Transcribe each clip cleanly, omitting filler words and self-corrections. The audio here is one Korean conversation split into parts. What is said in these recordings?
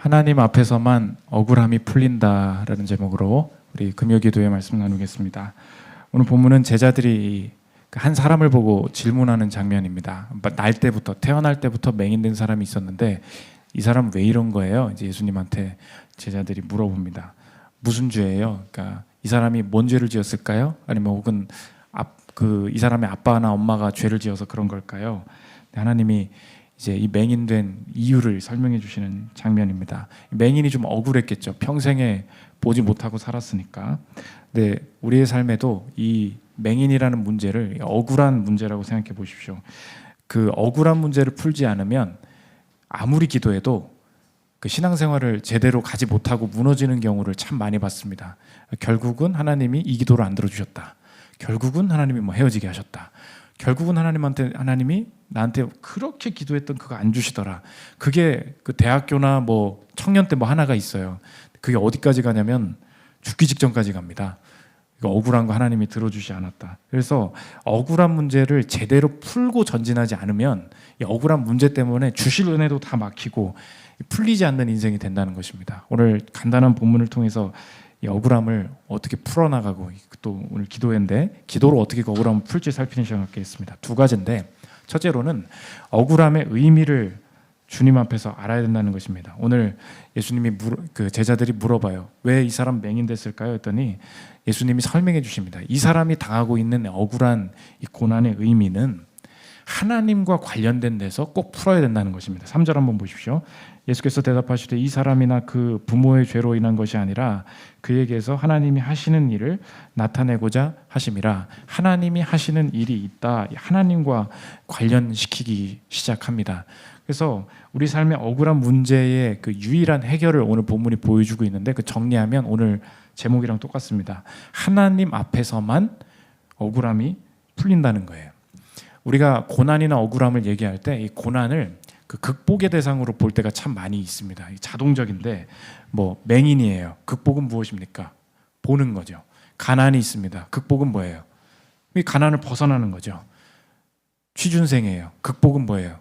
하나님 앞에서만 억울함이 풀린다라는 제목으로 우리 금요기도의 말씀 나누겠습니다. 오늘 본문은 제자들이 한 사람을 보고 질문하는 장면입니다. 태어날 때부터 맹인된 사람이 있었는데 이 사람 왜 이런 거예요? 이제 예수님한테 제자들이 물어봅니다. 무슨 죄예요? 그러니까 이 사람이 뭔 죄를 지었을까요? 아니면 혹은 이 사람의 아빠나 엄마가 죄를 지어서 그런 걸까요? 하나님이 이제 이 맹인된 이유를 설명해 주시는 장면입니다. 맹인이 좀 억울했겠죠. 평생에 보지 못하고 살았으니까. 근데 우리의 삶에도 이 맹인이라는 문제를 억울한 문제라고 생각해 보십시오. 그 억울한 문제를 풀지 않으면 아무리 기도해도 그 신앙생활을 제대로 가지 못하고 무너지는 경우를 참 많이 봤습니다. 결국은 하나님이 이 기도를 안 들어주셨다. 결국은 하나님이 헤어지게 하셨다. 결국은 하나님이 나한테 그렇게 기도했던 그거 안 주시더라. 그게 그 대학교나 청년 때 하나가 있어요. 그게 어디까지 가냐면 죽기 직전까지 갑니다. 이거 억울한 거 하나님이 들어주지 않았다. 그래서 억울한 문제를 제대로 풀고 전진하지 않으면 이 억울한 문제 때문에 주실 은혜도 다 막히고 풀리지 않는 인생이 된다는 것입니다. 오늘 간단한 본문을 통해서 이 억울함을 어떻게 풀어나가고 또 오늘 기도회인데 기도로 어떻게 그 억울함을 풀지 살피는 시간을 갖겠습니다. 두 가지인데 첫째로는 억울함의 의미를 주님 앞에서 알아야 된다는 것입니다. 오늘 예수님이 제자들이 물어봐요. 왜 이 사람 맹인 됐을까요? 했더니 예수님이 설명해 주십니다. 이 사람이 당하고 있는 억울한 이 고난의 의미는 하나님과 관련된 데서 꼭 풀어야 된다는 것입니다. 3절 한번 보십시오. 예수께서 대답하시되 이 사람이나 그 부모의 죄로 인한 것이 아니라 그에게서 하나님이 하시는 일을 나타내고자 하심이라. 하나님이 하시는 일이 있다. 하나님과 관련시키기 시작합니다. 그래서 우리 삶의 억울한 문제의 그 유일한 해결을 오늘 본문이 보여주고 있는데 그 정리하면 오늘 제목이랑 똑같습니다. 하나님 앞에서만 억울함이 풀린다는 거예요. 우리가 고난이나 억울함을 얘기할 때 이 고난을 그 극복의 대상으로 볼 때가 참 많이 있습니다. 자동적인데 맹인이에요. 극복은 무엇입니까? 보는 거죠. 가난이 있습니다. 극복은 뭐예요? 이 가난을 벗어나는 거죠. 취준생이에요. 극복은 뭐예요?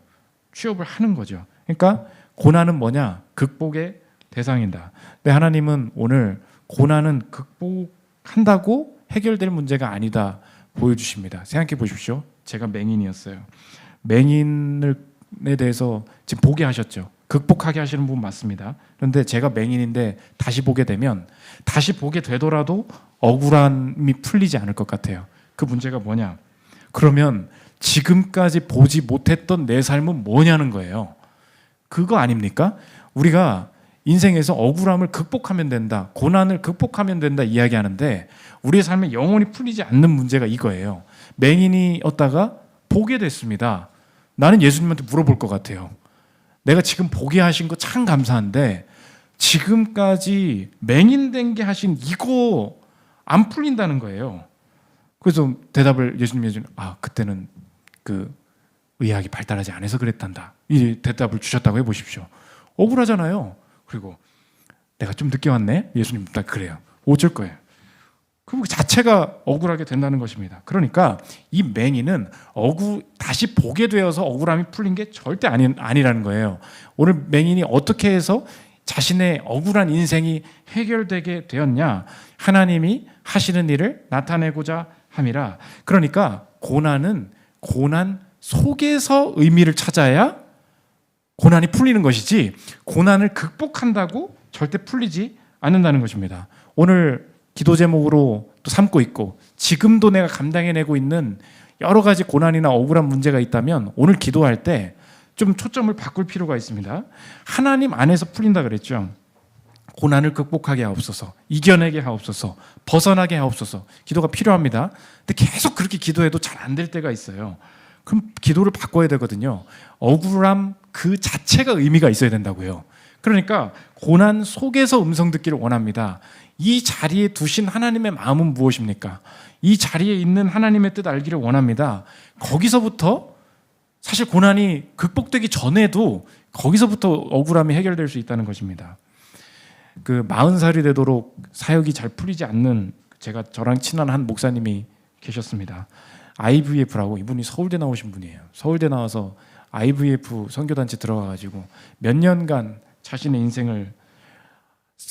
취업을 하는 거죠. 그러니까 고난은 뭐냐? 극복의 대상이다. 근데 하나님은 오늘 고난은 극복한다고 해결될 문제가 아니다 보여주십니다. 생각해 보십시오. 제가 맹인이었어요. 맹인에 대해서 지금 보게 하셨죠. 극복하게 하시는 분 맞습니다. 그런데 제가 맹인인데 다시 보게 되면 다시 보게 되더라도 억울함이 풀리지 않을 것 같아요. 그 문제가 뭐냐? 그러면 지금까지 보지 못했던 내 삶은 뭐냐는 거예요. 그거 아닙니까? 우리가 인생에서 억울함을 극복하면 된다, 고난을 극복하면 된다 이야기하는데 우리의 삶에 영원히 풀리지 않는 문제가 이거예요. 맹인이었다가 보게 됐습니다. 나는 예수님한테 물어볼 것 같아요. 내가 지금 보게 하신 거 참 감사한데 지금까지 맹인된 게 하신 이거 안 풀린다는 거예요. 그래서 대답을 예수님이 해주는 그때는 그 의학이 발달하지 않아서 그랬단다. 이 대답을 주셨다고 해보십시오. 억울하잖아요. 그리고 내가 좀 늦게 왔네? 예수님 딱 그래요. 어쩔 거예요. 그 자체가 억울하게 된다는 것입니다. 그러니까 이 맹인은 다시 보게 되어서 억울함이 풀린 게 절대 아니라는 거예요. 오늘 맹인이 어떻게 해서 자신의 억울한 인생이 해결되게 되었냐? 하나님이 하시는 일을 나타내고자 함이라. 그러니까 고난은 고난 속에서 의미를 찾아야 고난이 풀리는 것이지 고난을 극복한다고 절대 풀리지 않는다는 것입니다. 오늘 기도 제목으로 또 삼고 있고 지금도 내가 감당해내고 있는 여러 가지 고난이나 억울한 문제가 있다면 오늘 기도할 때 좀 초점을 바꿀 필요가 있습니다. 하나님 안에서 풀린다 그랬죠. 고난을 극복하게 하옵소서, 이겨내게 하옵소서, 벗어나게 하옵소서. 기도가 필요합니다. 근데 계속 그렇게 기도해도 잘 안 될 때가 있어요. 그럼 기도를 바꿔야 되거든요. 억울함 그 자체가 의미가 있어야 된다고요. 그러니까 고난 속에서 음성 듣기를 원합니다. 이 자리에 두신 하나님의 마음은 무엇입니까? 이 자리에 있는 하나님의 뜻 알기를 원합니다. 거기서부터 사실 고난이 극복되기 전에도 거기서부터 억울함이 해결될 수 있다는 것입니다. 40살이 되도록 사역이 잘 풀리지 않는 저랑 친한 한 목사님이 계셨습니다. IVF라고, 이분이 서울대 나오신 분이에요. 서울대 나와서 IVF 선교단체 들어가가지고 몇 년간 자신의 인생을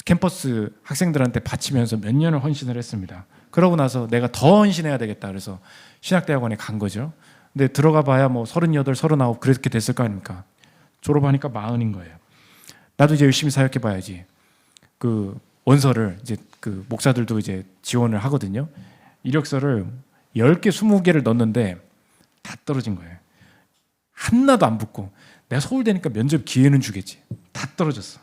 캠퍼스 학생들한테 바치면서 몇 년을 헌신을 했습니다. 그러고 나서 내가 더 헌신해야 되겠다 그래서 신학대학원에 간 거죠. 근데 들어가 봐야 뭐 38, 39 그렇게 됐을 거 아닙니까? 졸업하니까 40인 거예요. 나도 이제 열심히 사역해 봐야지. 그 원서를 이제 그 목사들도 이제 지원을 하거든요. 이력서를 10개, 20개를 넣었는데 다 떨어진 거예요. 하나도 안 붙고 내가 서울대니까 면접 기회는 주겠지. 다 떨어졌어.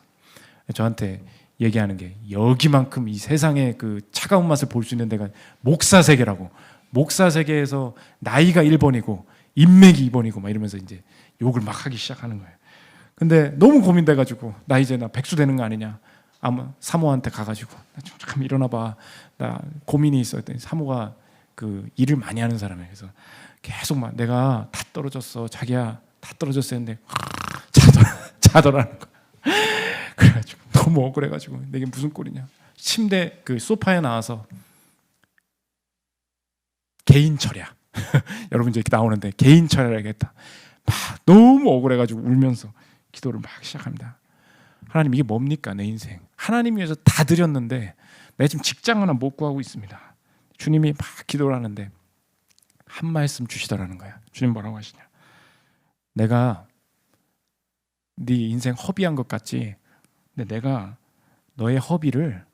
저한테 얘기하는 게 여기만큼 이 세상의 그 차가운 맛을 볼 수 있는 데가 목사세계라고. 목사세계에서 나이가 1번이고 인맥이 2번이고 막 이러면서 이제 욕을 막 하기 시작하는 거예요. 근데 너무 고민돼가지고 나 이제 나 백수 되는 거 아니냐. 아마 사모한테 가가지고 좀 일어나 봐. 나 고민이 있어. 했더니 사모가 그 일을 많이 하는 사람이에요. 그래서 계속 막 내가 다 떨어졌어. 자기야 다 떨어졌어 했는데 자더라는 거야. 그래가지고 너무 억울해가지고 내게 무슨 꼴이냐. 침대 그 소파에 나와서 개인 철야. 여러분 이제 이렇게 나오는데 개인 철야를 하겠다. 막 너무 억울해가지고 울면서 기도를 막 시작합니다. 하나님 이게 뭡니까 내 인생. 하나님 위해서 다 드렸는데 내가 지금 직장 하나 못 구하고 있습니다. 주님이 막 기도를 하는데 한 말씀 주시더라는 거야. 주님 뭐라고 하시냐. 내가 네 인생 허비한 것 같지. 근데 내가 너의 허비를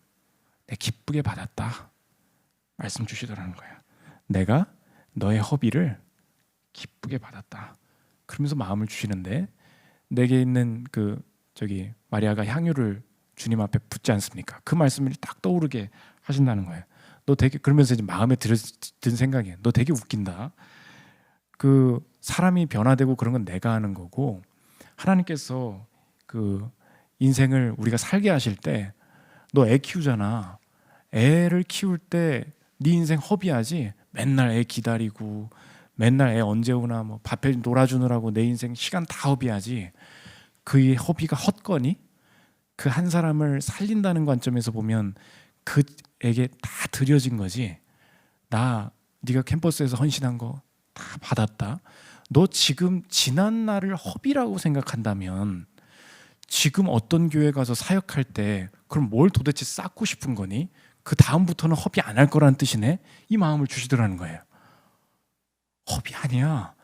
내 기쁘게 받았다. 말씀 주시더라는 거야. 내가 너의 허비를 기쁘게 받았다. 그러면서 마음을 주시는데 내게 있는 그 저기 마리아가 향유를 주님 앞에 붓지 않습니까? 그 말씀을 딱 떠오르게 하신다는 거예요. 너 되게 그러면서 이제 마음에 든 생각이에요. 너 되게 웃긴다. 그 사람이 변화되고 그런 건 내가 하는 거고 하나님께서 그 인생을 우리가 살게 하실 때 너 애 키우잖아. 애를 키울 때 네 인생 허비하지. 맨날 애 기다리고 맨날 애 언제 오나 뭐 밥해 놀아주느라고 내 인생 시간 다 허비하지. 그의 허비가 헛거니? 그 한 사람을 살린다는 관점에서 보면 그에게 다 드려진 거지. 네가 캠퍼스에서 헌신한 거 다 받았다. 너 지금 지난 날을 허비라고 생각한다면 지금 어떤 교회 가서 사역할 때 그럼 뭘 도대체 쌓고 싶은 거니? 그 다음부터는 허비 안 할 거라는 뜻이네. 이 마음을 주시더라는 거예요. 허비 아니야.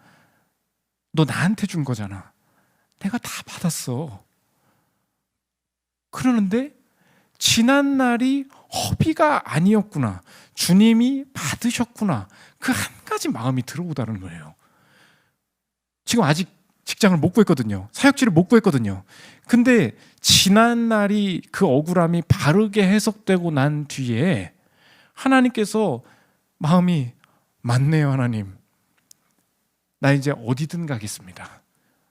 너 나한테 준 거잖아. 내가 다 받았어. 그러는데 지난 날이 허비가 아니었구나. 주님이 받으셨구나. 그 한 가지 마음이 들어오다는 거예요. 지금 아직 직장을 못 구했거든요. 사역지를 못 구했거든요. 근데 지난 날이 그 억울함이 바르게 해석되고 난 뒤에 하나님께서 마음이 맞네요, 하나님. 나 이제 어디든 가겠습니다.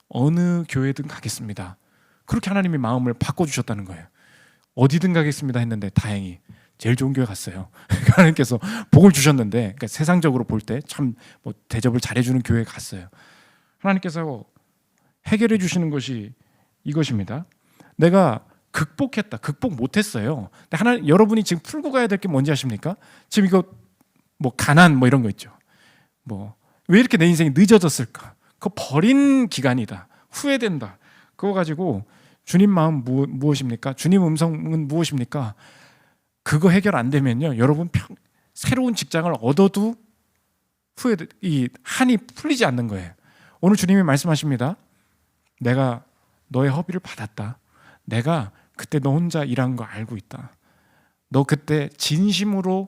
어느 교회든 가겠습니다. 그렇게 하나님이 마음을 바꿔주셨다는 거예요. 어디든 가겠습니다 했는데 다행히 제일 좋은 교회 갔어요. 하나님께서 복을 주셨는데 그러니까 세상적으로 볼 때 참 뭐 대접을 잘해주는 교회에 갔어요. 하나님께서 해결해 주시는 것이 이것입니다. 내가 극복했다. 극복 못했어요. 근데 여러분이 지금 풀고 가야 될 게 뭔지 아십니까? 지금 이거 뭐 가난 뭐 이런 거 있죠. 뭐 왜 이렇게 내 인생이 늦어졌을까? 그거 버린 기간이다. 후회된다. 그거 가지고 주님 마음 무엇입니까? 주님 음성은 무엇입니까? 그거 해결 안 되면요, 여러분 새로운 직장을 얻어도 이 한이 풀리지 않는 거예요. 오늘 주님이 말씀하십니다. 내가 너의 허비를 받았다. 내가 그때 너 혼자 일한 거 알고 있다. 너 그때 진심으로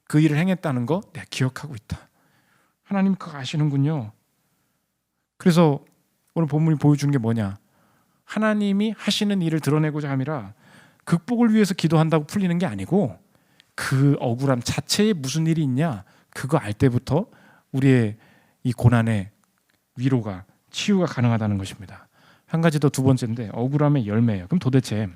그 일을 행했다는 거 내가 기억하고 있다. 하나님 그거 아시는군요. 그래서 오늘 본문이 보여주는 게 뭐냐? 하나님이 하시는 일을 드러내고자 함이라 극복을 위해서 기도한다고 풀리는 게 아니고 그 억울함 자체에 무슨 일이 있냐? 그거 알 때부터 우리의 이 고난의 위로가 치유가 가능하다는 것입니다. 한 가지 더 두 번째인데 억울함의 열매예요. 그럼 도대체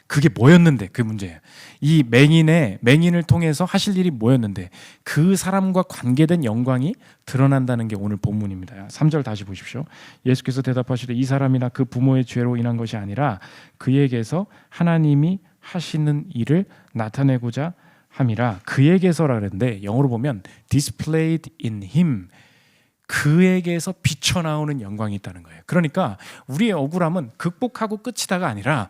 그게 뭐였는데 그 문제예요. 이 맹인을 통해서 하실 일이 뭐였는데 그 사람과 관계된 영광이 드러난다는 게 오늘 본문입니다. 3절 다시 보십시오. 예수께서 대답하시되 이 사람이나 그 부모의 죄로 인한 것이 아니라 그에게서 하나님이 하시는 일을 나타내고자 함이라. 그에게서라 그랬는데 영어로 보면 displayed in him. 그에게서 비쳐나오는 영광이 있다는 거예요. 그러니까 우리의 억울함은 극복하고 끝이다가 아니라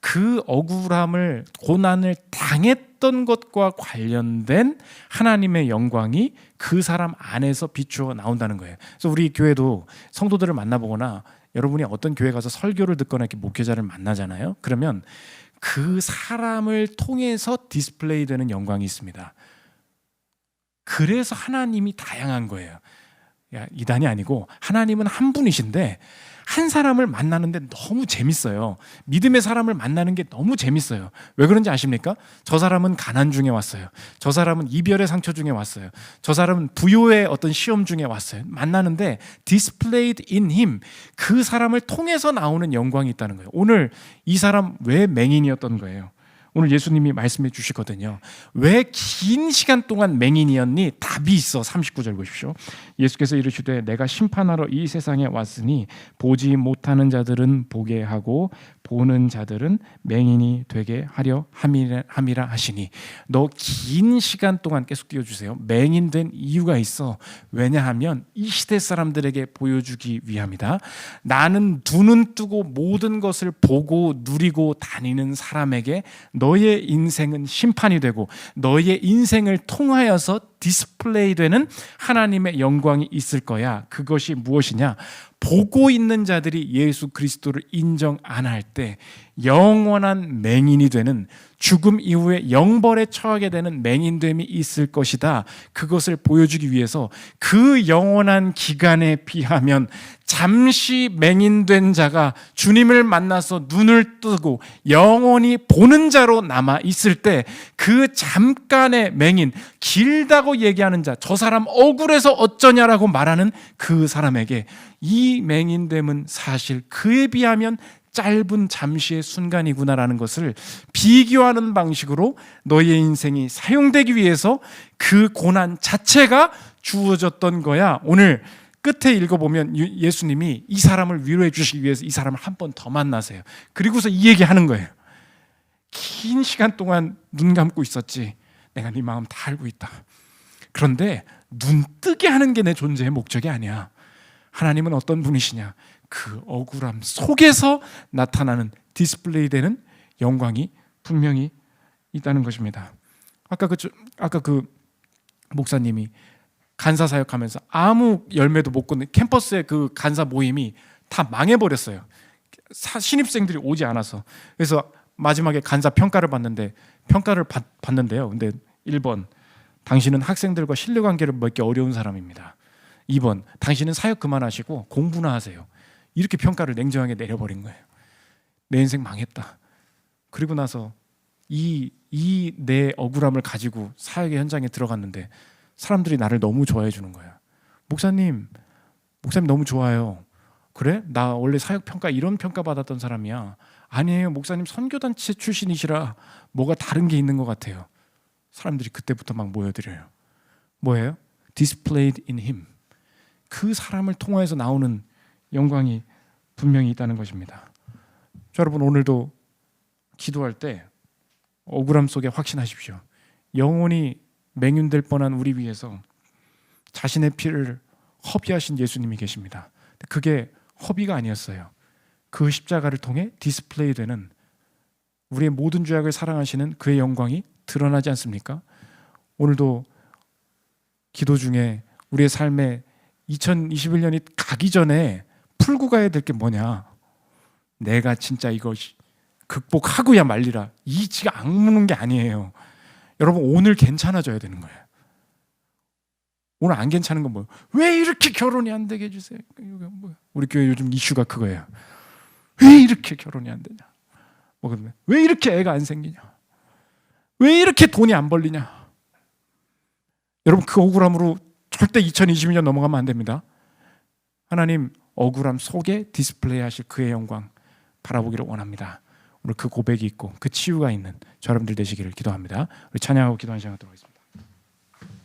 그 억울함을, 고난을 당했던 것과 관련된 하나님의 영광이 그 사람 안에서 비추어 나온다는 거예요. 그래서 우리 교회도 성도들을 만나보거나 여러분이 어떤 교회 가서 설교를 듣거나 이렇게 목회자를 만나잖아요. 그러면 그 사람을 통해서 디스플레이 되는 영광이 있습니다. 그래서 하나님이 다양한 거예요. 이단이 아니고 하나님은 한 분이신데 한 사람을 만나는데 너무 재밌어요. 믿음의 사람을 만나는 게 너무 재밌어요. 왜 그런지 아십니까? 저 사람은 가난 중에 왔어요. 저 사람은 이별의 상처 중에 왔어요. 저 사람은 부요의 어떤 시험 중에 왔어요. 만나는데 displayed in him, 그 사람을 통해서 나오는 영광이 있다는 거예요. 오늘 이 사람 왜 맹인이었던 거예요? 오늘 예수님이 말씀해 주시거든요. 왜 긴 시간 동안 맹인이었니? 답이 있어. 39절 보십시오. 예수께서 이르시되 내가 심판하러 이 세상에 왔으니 보지 못하는 자들은 보게 하고 보는 자들은 맹인이 되게 하려 함이라 하시니. 너 긴 시간 동안 계속 띄워주세요. 맹인된 이유가 있어. 왜냐하면 이 시대 사람들에게 보여주기 위함이다. 나는 두 눈 뜨고 모든 것을 보고 누리고 다니는 사람에게 너의 인생은 심판이 되고 너의 인생을 통하여서 디스플레이 되는 하나님의 영광이 있을 거야. 그것이 무엇이냐? 보고 있는 자들이 예수 그리스도를 인정 안 할 때 영원한 맹인이 되는, 죽음 이후에 영벌에 처하게 되는 맹인됨이 있을 것이다. 그것을 보여주기 위해서 그 영원한 기간에 비하면 잠시 맹인된 자가 주님을 만나서 눈을 뜨고 영원히 보는 자로 남아 있을 때 그 잠깐의 맹인, 길다고 얘기하는 자, 저 사람 억울해서 어쩌냐라고 말하는 그 사람에게 이 맹인됨은 사실 그에 비하면 짧은 잠시의 순간이구나라는 것을 비교하는 방식으로 너의 인생이 사용되기 위해서 그 고난 자체가 주어졌던 거야. 오늘 끝에 읽어보면 예수님이 이 사람을 위로해 주시기 위해서 이 사람을 한 번 더 만나세요. 그리고서 이 얘기하는 거예요. 긴 시간 동안 눈 감고 있었지. 내가 네 마음 다 알고 있다. 그런데 눈 뜨게 하는 게 내 존재의 목적이 아니야. 하나님은 어떤 분이시냐? 그 억울함 속에서 나타나는, 디스플레이 되는 영광이 분명히 있다는 것입니다. 아까 그 목사님이 간사 사역하면서 아무 열매도 못 거는 캠퍼스의 그 간사 모임이 다 망해버렸어요. 신입생들이 오지 않아서. 그래서 마지막에 간사 평가를 받는데요. 근데 1번, 당신은 학생들과 신뢰관계를 맺기 어려운 사람입니다. 2번, 당신은 사역 그만하시고 공부나 하세요. 이렇게 평가를 냉정하게 내려버린 거예요. 내 인생 망했다. 그리고 나서 이 내 억울함을 가지고 사역의 현장에 들어갔는데 사람들이 나를 너무 좋아해 주는 거야. 목사님 너무 좋아요. 그래? 나 원래 사역 평가 이런 평가 받았던 사람이야. 아니에요. 목사님 선교단체 출신이시라 뭐가 다른 게 있는 것 같아요. 사람들이 그때부터 막 모여들어요. 뭐예요? Displayed in him. 그 사람을 통해서 나오는 영광이 분명히 있다는 것입니다. 여러분, 오늘도 기도할 때 억울함 속에 확신하십시오. 영원히 맹인될 뻔한 우리 위해서 자신의 피를 허비하신 예수님이 계십니다. 그게 허비가 아니었어요. 그 십자가를 통해 디스플레이 되는, 우리의 모든 죄악을 사랑하시는 그의 영광이 드러나지 않습니까? 오늘도 기도 중에 우리의 삶에 2021년이 가기 전에 풀고 가야 될 게 뭐냐? 내가 진짜 이거 극복하고야 말리라. 이 지가 악무는 게 아니에요. 여러분, 오늘 괜찮아져야 되는 거예요. 오늘 안 괜찮은 건 뭐예요? 왜 이렇게 결혼이 안 되게 해주세요? 우리 교회 요즘 이슈가 그거예요. 왜 이렇게 결혼이 안 되냐? 왜 이렇게 애가 안 생기냐? 왜 이렇게 돈이 안 벌리냐? 여러분, 그 억울함으로 절대 2022년 넘어가면 안 됩니다. 하나님, 억울함 속에 디스플레이 하실 그의 영광 바라보기를 원합니다. 오늘 그 고백이 있고 그 치유가 있는 저 여러분들 되시기를 기도합니다. 우리 찬양하고 기도하는 시간 갖도록 하겠습니다.